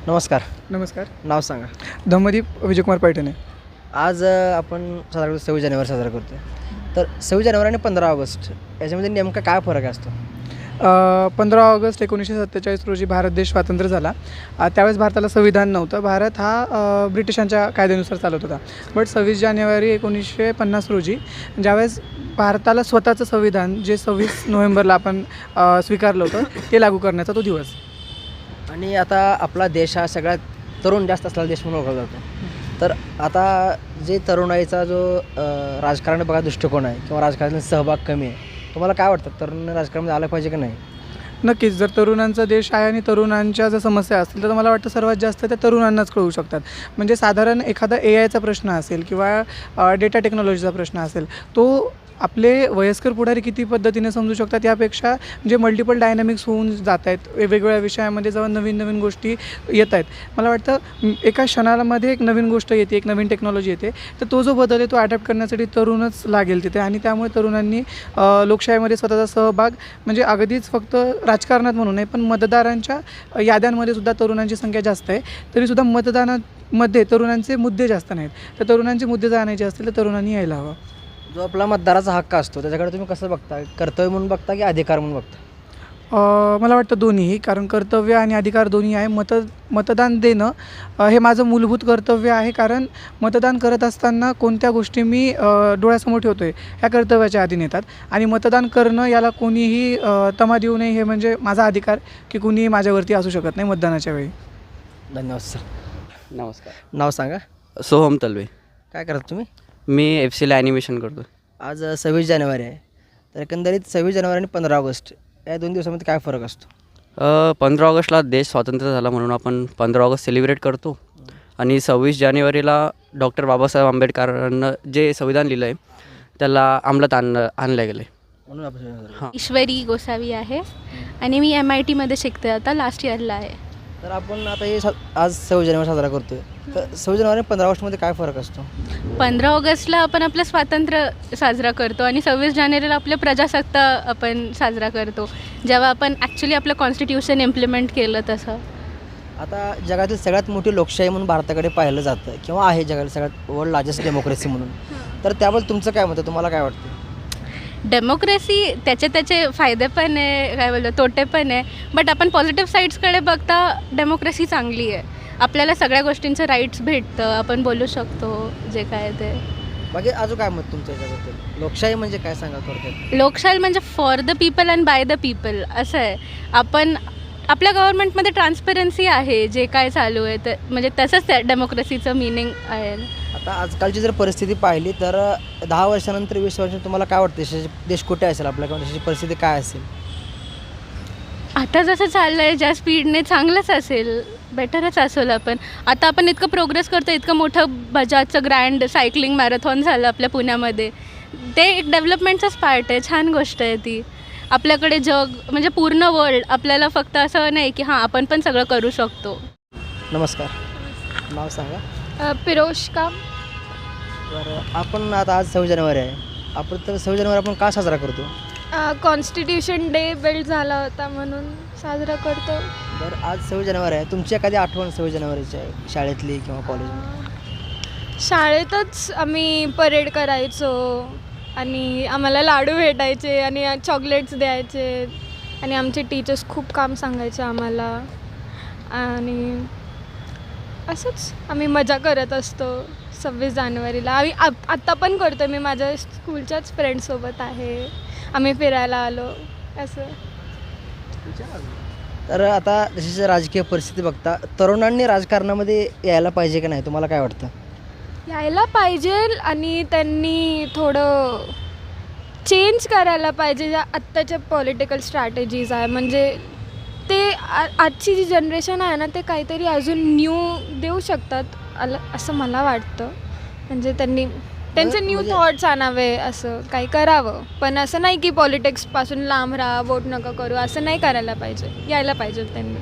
नमस्कार. नमस्कार. नाव सांगा. धम्मदीप विजयकुमार पैठणे. आज आपण साजरा करतो 26 जानेवारी साजरा करतो तर 26 जानेवारी आणि 15 ऑगस्ट याच्यामध्ये नेमका काय फरक असतो? 15 ऑगस्ट 1947 रोजी भारत देश स्वातंत्र्य झाला. त्यावेळेस भारताला संविधान नव्हतं. भारत हा ब्रिटिशांच्या कायद्यानुसार चालत होता. बट 26 जानेवारी 1950 रोजी ज्यावेळेस भारताला स्वतःचं संविधान जे 26 नोव्हेंबरला आपण स्वीकारलं होतं ते लागू करण्याचा तो दिवस. आणि आता आपला देश हा सगळ्यात तरुण जास्त असलेला देश म्हणून ओळखला जातो. तर आता जे तरुणाईचा जो राजकारण बघा दृष्टिकोन आहे किंवा राजकारणात सहभाग कमी आहे, तुम्हाला काय वाटतं तरुण राजकारणामध्ये आलं पाहिजे की नाही? नक्कीच. जर तरुणांचा देश आहे आणि तरुणांच्या जर समस्या असतील तर मला वाटतं सर्वात जास्त त्या तरुणांनाच कळू शकतात. म्हणजे साधारण एखादा AI चा प्रश्न असेल किंवा डेटा टेक्नॉलॉजीचा प्रश्न असेल, तो आपले वयस्कर पुढारी किती पद्धतीने समजू शकतात यापेक्षा जे मल्टिपल डायनॅमिक्स होऊन जात आहेत वेगवेगळ्या विषयामध्ये जेव्हा नवीन नवीन गोष्टी येत आहेत, मला वाटतं एका क्षणामध्ये एक नवीन गोष्ट येते, एक नवीन टेक्नॉलॉजी येते, तर तो जो बदल आहे तो अडॅप्ट करण्यासाठी तरुणच लागेल तिथे. आणि त्यामुळे तरुणांनी लोकशाहीमध्ये स्वतःचा सहभाग म्हणजे अगदीच फक्त राजकारणात म्हणून नाही पण मतदारांच्या याद्यांमध्ये सुद्धा तरुणांची संख्या जास्त आहे. तरीसुद्धा मतदानामध्ये तरुणांचे मुद्दे जास्त नाहीत. तर तरुणांचे मुद्दे जाणायचे असतील तर तरुणांनी यायला हवं. जो आपला मतदाराचा हक्क असतो त्याच्याकडे तुम्ही कसं बघता? कर्तव्य म्हणून बघता की अधिकार म्हणून बघता? मला वाटतं दोन्हीही. कारण कर्तव्य आणि अधिकार दोन्ही आहे. मतदान देणं हे माझं मूलभूत कर्तव्य आहे. कारण मतदान करत असताना कोणत्या गोष्टी मी डोळ्यासमोर ठेवतो आहे ह्या कर्तव्याच्या अधीन येतात. आणि मतदान करणं याला कोणीही तमा देऊ नये हे म्हणजे माझा अधिकार की कुणीही माझ्यावरती असू शकत नाही मतदानाच्या वेळी. धन्यवाद सर. नमस्कार. नाव सांगा. सोहम तलवे. काय करता तुम्ही? मी FCला ॲनिमेशन करतो. आज 26 जानेवारी आहे तर एकंदरीत 26 जानेवारी आणि 15 ऑगस्ट या दोन दिवसामध्ये काय फरक असतो? 15 ऑगस्टला देश स्वतंत्र झाला म्हणून आपण 15 ऑगस्ट सेलिब्रेट करतो. आणि 26 जानेवारीला डॉक्टर बाबासाहेब आंबेडकरांनं जे संविधान लिहिलं आहे त्याला अंमलात आणलं गेलं आहे म्हणून आपण हां. ईश्वरी गोसावी आहे आणि मी MITमध्ये शिकते, आता लास्ट इयरला आहे. तर आपण आता हे आज 26 जानेवारी साजरा करतोय तर 26 जानेवारी आणि 15 ऑगस्टमध्ये काय फरक असतो? 15 ऑगस्टला आपण आपलं स्वातंत्र्य साजरा करतो आणि 26 जानेवारीला आपलं प्रजासत्ताक आपण साजरा करतो, जेव्हा आपण ॲक्च्युली आपलं कॉन्स्टिट्यूशन इम्प्लिमेंट केलं तसं. आता जगातील सगळ्यात मोठी लोकशाही म्हणून भारताकडे पाहिलं जातं किंवा आहे जगातील सगळ्यात वर्ल्ड लार्जेस्ट डेमोक्रेसी म्हणून. तर त्याबद्दल तुमचं काय मत आहे? तुम्हाला काय वाटतं? डेमोक्रेसी त्याचे फायदे पण आहे, काय बोलतो तोटे पण आहे. बट आपण पॉझिटिव्ह साईड्सकडे बघता डेमोक्रेसी चांगली आहे. आपल्याला सगळ्या गोष्टींचं राईट्स भेटतं, आपण बोलू शकतो जे काय ते. बाकी अजून काय मत तुमचं याच्याबद्दल? लोकशाही म्हणजे काय सांगा थोडक्यात? लोकशाही म्हणजे for the people and by the people असं आहे. आपण आपल्या गव्हर्नमेंटमध्ये ट्रान्सपरन्सी आहे, जे काय चालू आहे तर म्हणजे तसंच त्या डेमोक्रेसीचं मिनिंग आहे. आता आजकालची जर परिस्थिती पाहिली तर 10 वर्षानंतर 20 वर्षानंतर तुम्हाला काय वाटतं देश कुठे असेल आपल्या किंवा देशाची परिस्थिती काय असेल? आता जसं चाललं आहे ज्या स्पीडने चांगलंच असेल, बेटरच असेल. आता आपण इतकं प्रोग्रेस करतो, इतकं मोठं बजाजचं ग्रँड सायकलिंग मॅरेथॉन झालं आपल्या पुण्यामध्ये, ते एक डेव्हलपमेंटचाच पार्ट आहे. छान गोष्ट आहे ती. आपल्याकडे जग म्हणजे पूर्ण वर्ल्ड आपल्याला फक्त असं नाही की हां आपण पण सगळं करू शकतो. नमस्कार. नाव सांगा. पिरोष्का. बरं, आपण आता आज 26 जानेवारी आहे. आपण तर 26 जानेवारी आपण का साजरा करतो? कॉन्स्टिट्यूशन डे बिल्ड झाला होता म्हणून साजरा करतो. बरं, आज 26 जानेवारी आहे. तुमची एखादी आठवण 26 जानेवारीची आहे शाळेतली किंवा कॉलेजमध्ये? शाळेतच आम्ही परेड करायचो आणि आम्हाला लाडू भेटायचे आणि चॉकलेट्स द्यायचे आणि आमचे टीचर्स खूप काम सांगायचे आम्हाला. आणि असंच आम्ही मजा करत असतो 26 जानेवारीला. आत्ता पण करतो. मी माझ्या स्कूलच्याच फ्रेंड्ससोबत आहे, आम्ही फिरायला आलो असं. तर आता जशी राजकीय परिस्थिती बघता तरुणांनी राजकारणामध्ये यायला पाहिजे की नाही? तुम्हाला काय वाटतं? यायला पाहिजे आणि त्यांनी थोडं चेंज करायला पाहिजे ज्या आत्ताच्या पॉलिटिकल स्ट्रॅटेजीज आहे. म्हणजे ते आजची जी जनरेशन आहे ना ते काहीतरी अजून न्यू देऊ शकतात असं मला वाटतं. म्हणजे त्यांनी त्यांचे न्यू थॉट्स आणावे, असं काही करावं. पण असं नाही की पॉलिटिक्सपासून लांब राहा, वोट नका करू, असं नाही करायला पाहिजे. यायला पाहिजे त्यांनी.